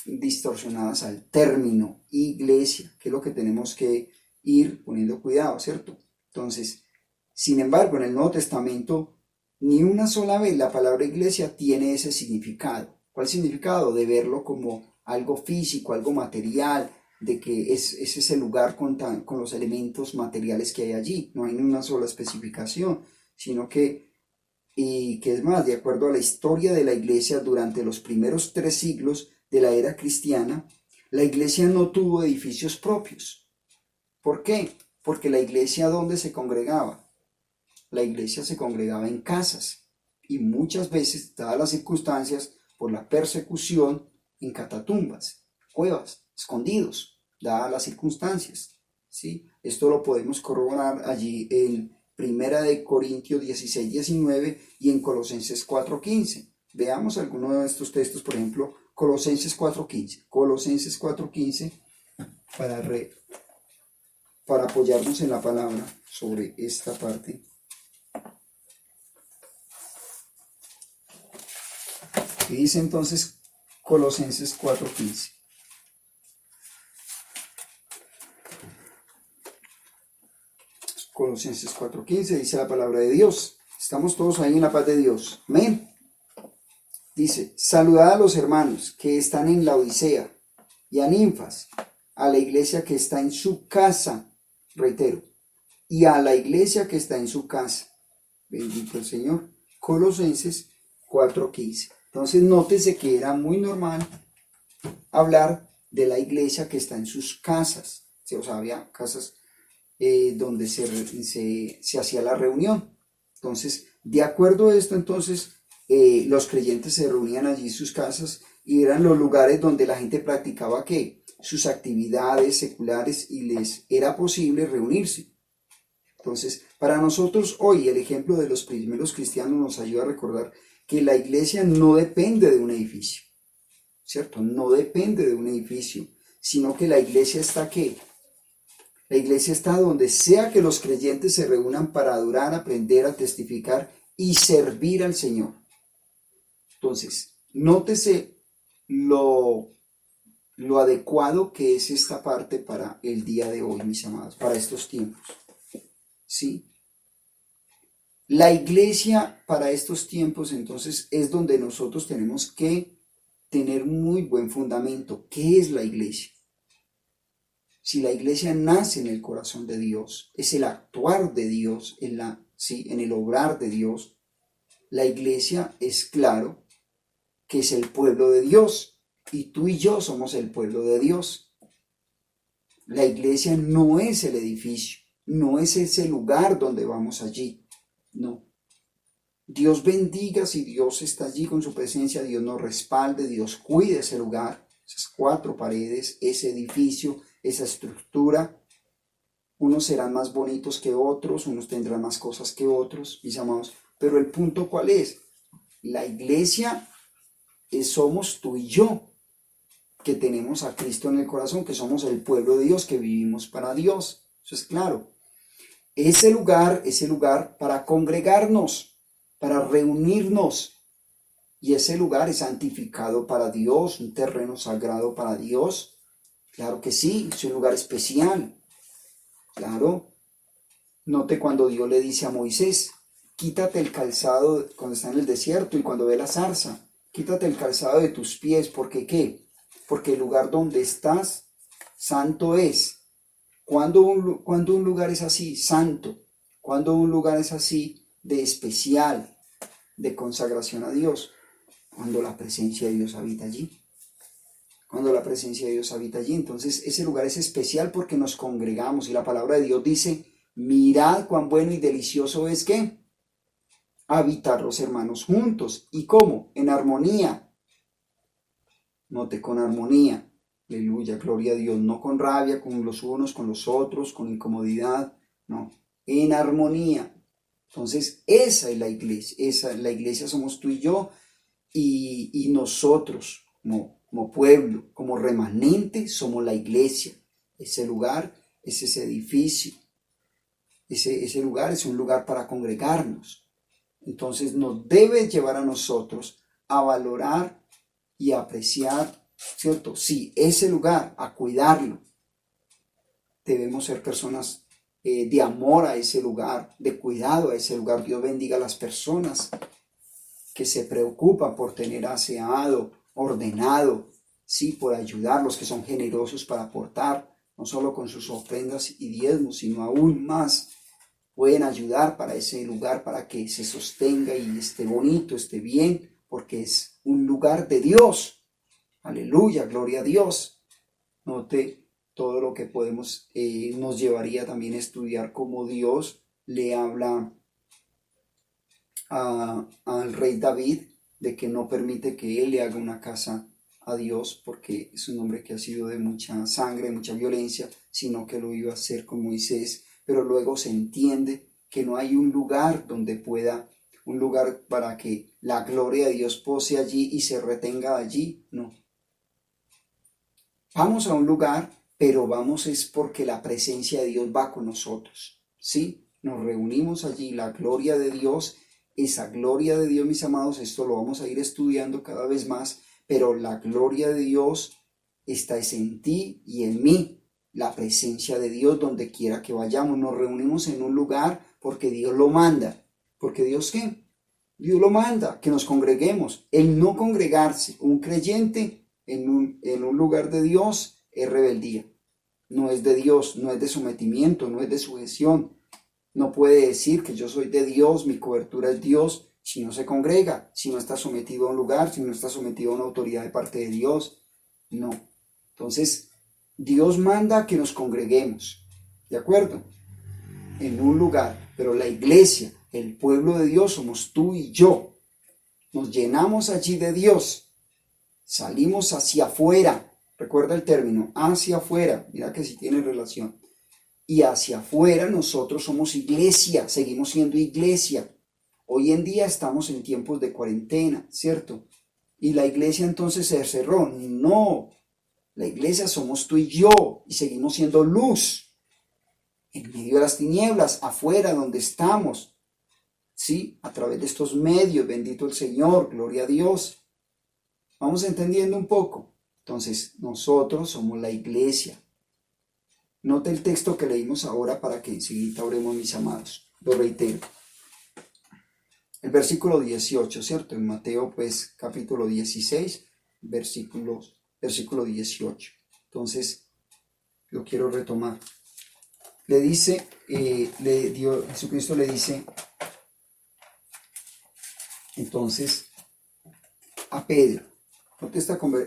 distorsionadas al término iglesia, que es lo que tenemos que ir poniendo cuidado, ¿cierto? Entonces, sin embargo, en el Nuevo Testamento, ni una sola vez la palabra iglesia tiene ese significado. ¿Cuál significado? De verlo como algo físico, algo material, de que es ese lugar con los elementos materiales que hay allí. No hay ni una sola especificación, sino que es más, de acuerdo a la historia de la iglesia durante los primeros 3 siglos de la era cristiana, la iglesia no tuvo edificios propios. ¿Por qué? Porque la iglesia, ¿dónde se congregaba? La iglesia se congregaba en casas y muchas veces, dadas las circunstancias, por la persecución, en catatumbas, cuevas, escondidos, dadas las circunstancias, ¿sí? Esto lo podemos corroborar allí en 1 Corintios 16:19 y en Colosenses 4:15. Veamos algunos de estos textos, por ejemplo, Colosenses 4:15. Colosenses 4:15 para apoyarnos en la palabra sobre esta parte. Y dice entonces Colosenses 4:15. Colosenses 4:15 dice la palabra de Dios. Estamos todos ahí en la paz de Dios. Amén. Dice, saludad a los hermanos que están en la Odisea y a Ninfas, a la iglesia que está en su casa, reitero, y a la iglesia que está en su casa. Bendito el Señor. Colosenses 4:15. Entonces nótese que era muy normal hablar de la iglesia que está en sus casas. O sea, había casas donde se hacía la reunión. Entonces, de acuerdo a esto, entonces, los creyentes se reunían allí en sus casas y eran los lugares donde la gente practicaba ¿qué? Sus actividades seculares y les era posible reunirse. Entonces, para nosotros hoy el ejemplo de los primeros cristianos nos ayuda a recordar que la iglesia no depende de un edificio, ¿cierto? No depende de un edificio, sino que la iglesia está ¿qué? La iglesia está donde sea que los creyentes se reúnan para adorar, aprender, a testificar y servir al Señor. Entonces, nótese lo adecuado que es esta parte para el día de hoy, mis amados, para estos tiempos. ¿Sí? La iglesia para estos tiempos, entonces, es donde nosotros tenemos que tener muy buen fundamento. ¿Qué es la iglesia? Si la iglesia nace en el corazón de Dios, es el actuar de Dios, en el obrar de Dios, la iglesia es claro que es el pueblo de Dios y tú y yo somos el pueblo de Dios. La iglesia no es el edificio, no es ese lugar donde vamos allí, no. Dios bendiga si Dios está allí con su presencia, Dios nos respalde, Dios cuide ese lugar, esas 4 paredes, ese edificio, esa estructura. Unos serán más bonitos que otros, unos tendrán más cosas que otros, mis amados. Pero el punto, ¿cuál es? La iglesia somos tú y yo, que tenemos a Cristo en el corazón, que somos el pueblo de Dios, que vivimos para Dios. Eso es claro. Ese lugar para congregarnos, para reunirnos. Y ese lugar es santificado para Dios, un terreno sagrado para Dios. Claro que sí, es un lugar especial. Claro. Note cuando Dios le dice a Moisés, quítate el calzado cuando está en el desierto y cuando ve la zarza, quítate el calzado de tus pies, ¿porque qué? Porque el lugar donde estás, santo es. Cuando un lugar es así, santo, cuando un lugar es así, de especial, de consagración a Dios, cuando la presencia de Dios habita allí. Cuando la presencia de Dios habita allí, entonces ese lugar es especial porque nos congregamos y la palabra de Dios dice, mirad cuán bueno y delicioso es que habitar los hermanos juntos. ¿Y cómo? En armonía. Note, con armonía. Aleluya, gloria a Dios. No con rabia, con los unos, con los otros, con incomodidad. No, en armonía. Entonces, esa es la iglesia. La iglesia somos tú y yo y nosotros como pueblo, como remanente, somos la iglesia. Ese lugar es ese edificio. Ese lugar es un lugar para congregarnos. Entonces nos debe llevar a nosotros a valorar y a apreciar, ¿cierto? Sí, ese lugar, a cuidarlo. Debemos ser personas de amor a ese lugar, de cuidado a ese lugar. Dios bendiga a las personas que se preocupan por tener aseado, ordenado, sí, por ayudar, los que son generosos para aportar, no solo con sus ofrendas y diezmos, sino aún más. Pueden ayudar para ese lugar, para que se sostenga y esté bonito, esté bien, porque es un lugar de Dios. Aleluya, gloria a Dios. Note todo lo que podemos, nos llevaría también a estudiar cómo Dios le habla al rey David, de que no permite que él le haga una casa a Dios, porque es un hombre que ha sido de mucha sangre, mucha violencia, sino que lo iba a hacer con Moisés. Pero luego se entiende que no hay un lugar un lugar para que la gloria de Dios pose allí y se retenga allí, no. Vamos a un lugar, pero vamos es porque la presencia de Dios va con nosotros, ¿sí? Nos reunimos allí, la gloria de Dios, esa gloria de Dios, mis amados, esto lo vamos a ir estudiando cada vez más, pero la gloria de Dios está en ti y en mí. La presencia de Dios donde quiera que vayamos, nos reunimos en un lugar porque Dios lo manda. ¿Porque Dios qué? Dios lo manda, que nos congreguemos. El no congregarse, un creyente en un lugar de Dios es rebeldía. No es de Dios, no es de sometimiento, no es de sujeción. No puede decir que yo soy de Dios, mi cobertura es Dios, si no se congrega, si no está sometido a un lugar, si no está sometido a una autoridad de parte de Dios. No. Entonces, Dios manda que nos congreguemos, ¿de acuerdo? En un lugar, pero la iglesia, el pueblo de Dios, somos tú y yo. Nos llenamos allí de Dios, salimos hacia afuera, recuerda el término, hacia afuera, mira que sí tiene relación. Y hacia afuera nosotros somos iglesia, seguimos siendo iglesia. Hoy en día estamos en tiempos de cuarentena, ¿cierto? Y la iglesia entonces se cerró. No. La iglesia somos tú y yo y seguimos siendo luz en medio de las tinieblas, afuera donde estamos, ¿sí? A través de estos medios, bendito el Señor, gloria a Dios. Vamos entendiendo un poco. Entonces, nosotros somos la iglesia. Note el texto que leímos ahora para que enseguida oremos, mis amados. Lo reitero. El versículo 18, ¿cierto? En Mateo, pues, capítulo 16, versículo 18. Entonces, lo quiero retomar. Le dice, Jesucristo le dice, entonces, a Pedro, porque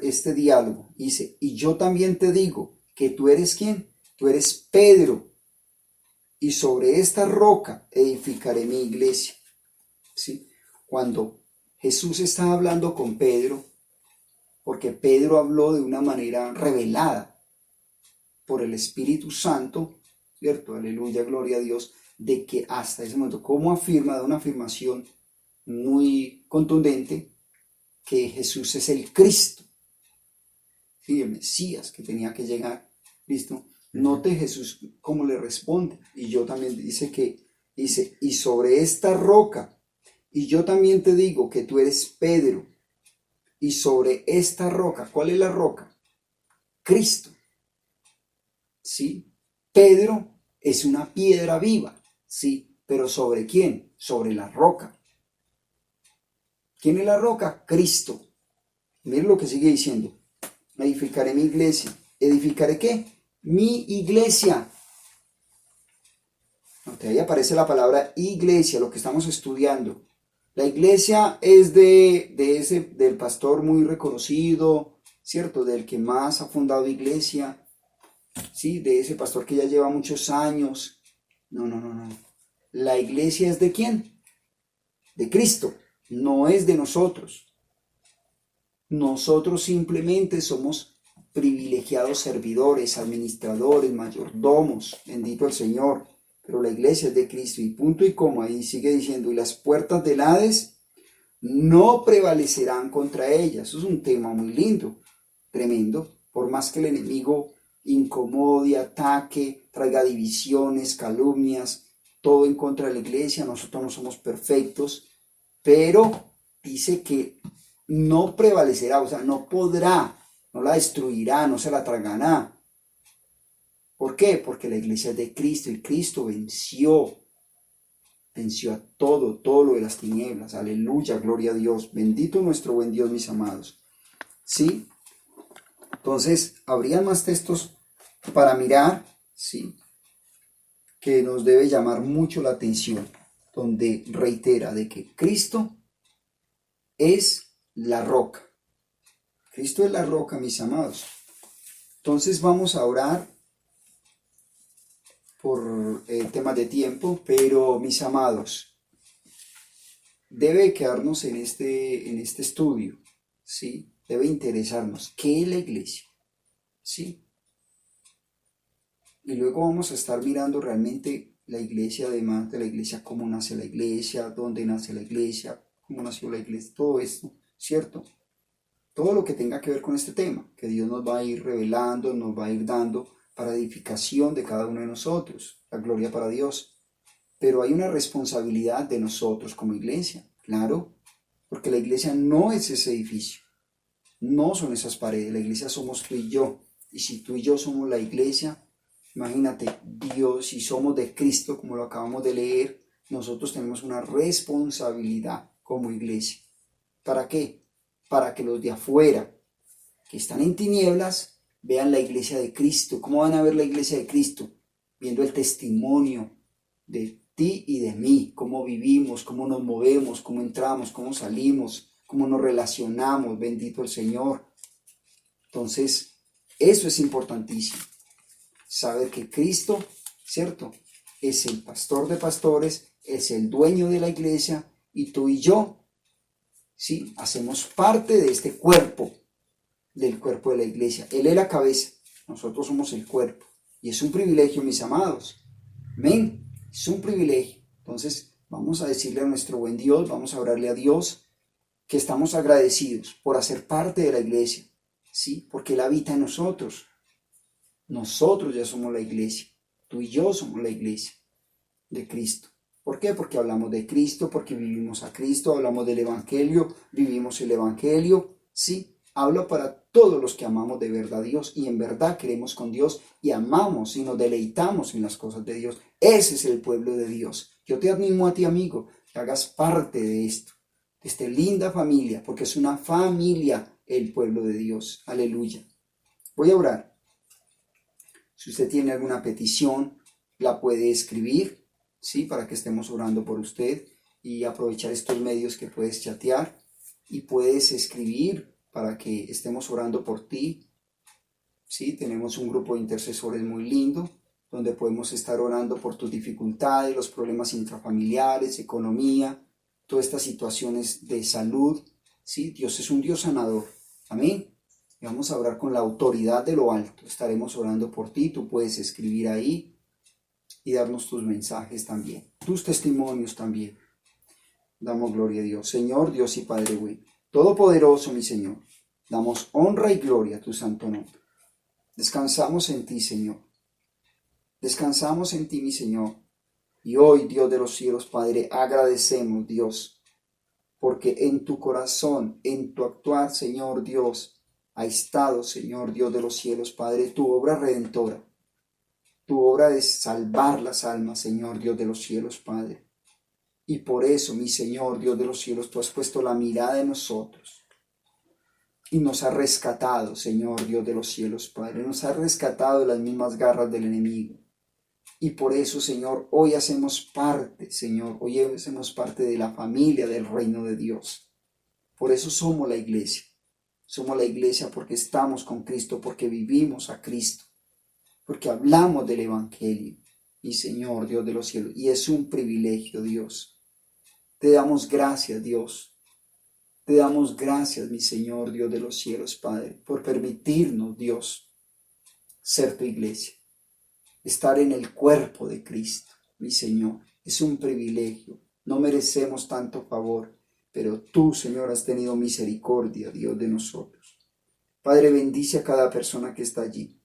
este diálogo, dice, y yo también te digo que tú eres ¿quién? Tú eres Pedro, y sobre esta roca edificaré mi iglesia. ¿Sí? cuando Jesús estaba hablando con Pedro, porque Pedro habló de una manera revelada por el Espíritu Santo, ¿cierto? Aleluya, gloria a Dios, de que hasta ese momento, como afirma, de una afirmación muy contundente, que Jesús es el Cristo, ¿sí? El Mesías que tenía que llegar, ¿listo? Note Jesús cómo le responde, y yo también dice, y sobre esta roca, y yo también te digo que tú eres Pedro, y sobre esta roca, ¿cuál es la roca? Cristo, ¿sí? Pedro es una piedra viva, ¿sí? Pero ¿sobre quién? Sobre la roca. ¿Quién es la roca? Cristo. Miren lo que sigue diciendo. Edificaré mi iglesia. ¿Edificaré qué? Mi iglesia. Ahí aparece la palabra iglesia, lo que estamos estudiando. La iglesia es del pastor muy reconocido, ¿cierto? Del que más ha fundado iglesia, ¿sí? De ese pastor que ya lleva muchos años. No. La iglesia es ¿de quién? De Cristo, no es de nosotros. Nosotros simplemente somos privilegiados servidores, administradores, mayordomos, bendito el Señor. Pero la iglesia es de Cristo, y punto y coma, y sigue diciendo, y las puertas del Hades no prevalecerán contra ellas. Eso es un tema muy lindo, tremendo. Por más que el enemigo incomode, ataque, traiga divisiones, calumnias, todo en contra de la iglesia, nosotros no somos perfectos, pero dice que no prevalecerá, o sea, no podrá, no la destruirá, no se la tragará. ¿Por qué? Porque la iglesia es de Cristo, y Cristo venció a todo lo de las tinieblas. Aleluya, gloria a Dios. Bendito nuestro buen Dios, mis amados. ¿Sí? Entonces, habría más textos para mirar, ¿sí? Que nos debe llamar mucho la atención, donde reitera de que Cristo es la roca. Cristo es la roca, mis amados. Entonces vamos a orar por temas de tiempo, pero mis amados, debe quedarnos en este estudio, ¿sí? Debe interesarnos qué es la iglesia, ¿sí? Y luego vamos a estar mirando realmente la iglesia, además de la iglesia, cómo nace la iglesia, dónde nace la iglesia, cómo nació la iglesia, todo esto, ¿cierto? Todo lo que tenga que ver con este tema, que Dios nos va a ir revelando, nos va a ir dando para edificación de cada uno de nosotros. La gloria para Dios. Pero hay una responsabilidad de nosotros como iglesia, claro, porque la iglesia no es ese edificio, no son esas paredes, la iglesia somos tú y yo. Y si tú y yo somos la iglesia, imagínate, Dios, si somos de Cristo, como lo acabamos de leer, nosotros tenemos una responsabilidad como iglesia. ¿Para qué? Para que los de afuera, que están en tinieblas, vean la iglesia de Cristo. ¿Cómo van a ver la iglesia de Cristo? Viendo el testimonio de ti y de mí, cómo vivimos, cómo nos movemos, cómo entramos, cómo salimos, cómo nos relacionamos, bendito el Señor. Entonces, eso es importantísimo, saber que Cristo, ¿cierto? Es el pastor de pastores, es el dueño de la iglesia, y tú y yo, ¿sí? Hacemos parte de este cuerpo, del cuerpo de la iglesia. Él es la cabeza, nosotros somos el cuerpo, y es un privilegio, mis amados. Amén. Es un privilegio. Entonces vamos a decirle a nuestro buen Dios, vamos a orarle a Dios, que estamos agradecidos por hacer parte de la iglesia, ¿sí? Porque Él habita en nosotros. Nosotros ya somos la iglesia. Tú y yo somos la iglesia de Cristo. ¿Por qué? Porque hablamos de Cristo, porque vivimos a Cristo, hablamos del Evangelio, vivimos el Evangelio, ¿sí? Hablo para todos los que amamos de verdad a Dios y en verdad queremos con Dios y amamos y nos deleitamos en las cosas de Dios. Ese es el pueblo de Dios. Yo te animo a ti, amigo, que hagas parte de esto, de esta linda familia, porque es una familia el pueblo de Dios. Aleluya. Voy a orar. Si usted tiene alguna petición, la puede escribir, ¿sí? Para que estemos orando por usted y aprovechar estos medios que puedes chatear y puedes escribir para que estemos orando por ti, ¿sí? Tenemos un grupo de intercesores muy lindo, donde podemos estar orando por tus dificultades, los problemas intrafamiliares, economía, todas estas situaciones de salud, ¿sí? Dios es un Dios sanador. Amén. Y vamos a orar con la autoridad de lo alto. Estaremos orando por ti. Tú puedes escribir ahí y darnos tus mensajes también, tus testimonios también. Damos gloria a Dios. Señor, Dios y Padre bueno, todopoderoso mi Señor, damos honra y gloria a tu santo nombre. Descansamos en ti, Señor. Descansamos en ti, mi Señor. Y hoy, Dios de los cielos, Padre, agradecemos, Dios, porque en tu corazón, en tu actuar, Señor Dios, ha estado, Señor Dios de los cielos, Padre, tu obra redentora, tu obra de salvar las almas, Señor Dios de los cielos, Padre. Y por eso, mi Señor Dios de los cielos, tú has puesto la mirada en nosotros y nos has rescatado, Señor Dios de los cielos, Padre. Nos has rescatado de las mismas garras del enemigo. Y por eso, Señor, hoy hacemos parte, Señor, hoy hacemos parte de la familia del reino de Dios. Por eso somos la iglesia. Somos la iglesia porque estamos con Cristo, porque vivimos a Cristo, porque hablamos del Evangelio. Y Señor, Dios de los cielos, y es un privilegio, Dios. Te damos gracias, Dios. Te damos gracias, mi Señor, Dios de los cielos, Padre, por permitirnos, Dios, ser tu iglesia. Estar en el cuerpo de Cristo, mi Señor, es un privilegio. No merecemos tanto favor, pero tú, Señor, has tenido misericordia, Dios, de nosotros. Padre, bendice a cada persona que está allí.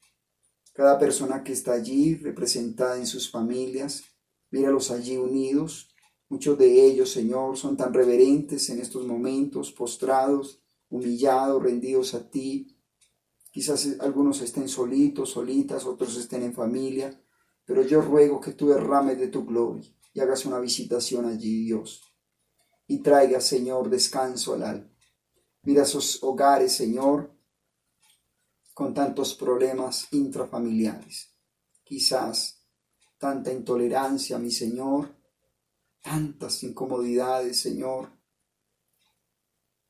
Cada persona que está allí representada en sus familias. Míralos allí unidos. Muchos de ellos, Señor, son tan reverentes en estos momentos, postrados, humillados, rendidos a ti. Quizás algunos estén solitos, solitas, otros estén en familia, pero yo ruego que tú derrames de tu gloria y hagas una visitación allí, Dios, y traigas, Señor, descanso al alma. Mira esos hogares, Señor, con tantos problemas intrafamiliares, quizás tanta intolerancia, mi Señor, tantas incomodidades, Señor.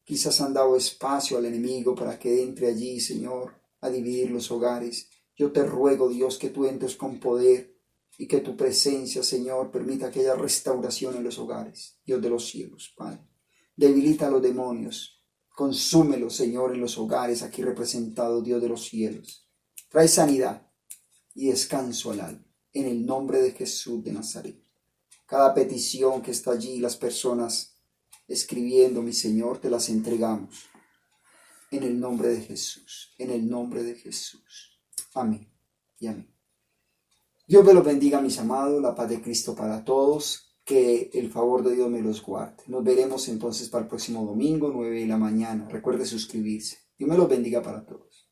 Quizás han dado espacio al enemigo para que entre allí, Señor, a dividir los hogares. Yo te ruego, Dios, que tú entres con poder y que tu presencia, Señor, permita que haya restauración en los hogares. Dios de los cielos, Padre. Debilita a los demonios. Consúmelos, Señor, en los hogares aquí representados, Dios de los cielos. Trae sanidad y descanso al alma. En el nombre de Jesús de Nazaret. Cada petición que está allí, las personas escribiendo, mi Señor, te las entregamos. En el nombre de Jesús. En el nombre de Jesús. Amén y amén. Dios me los bendiga, mis amados. La paz de Cristo para todos. Que el favor de Dios me los guarde. Nos veremos entonces para el próximo domingo, 9 de la mañana. Recuerde suscribirse. Dios me los bendiga para todos.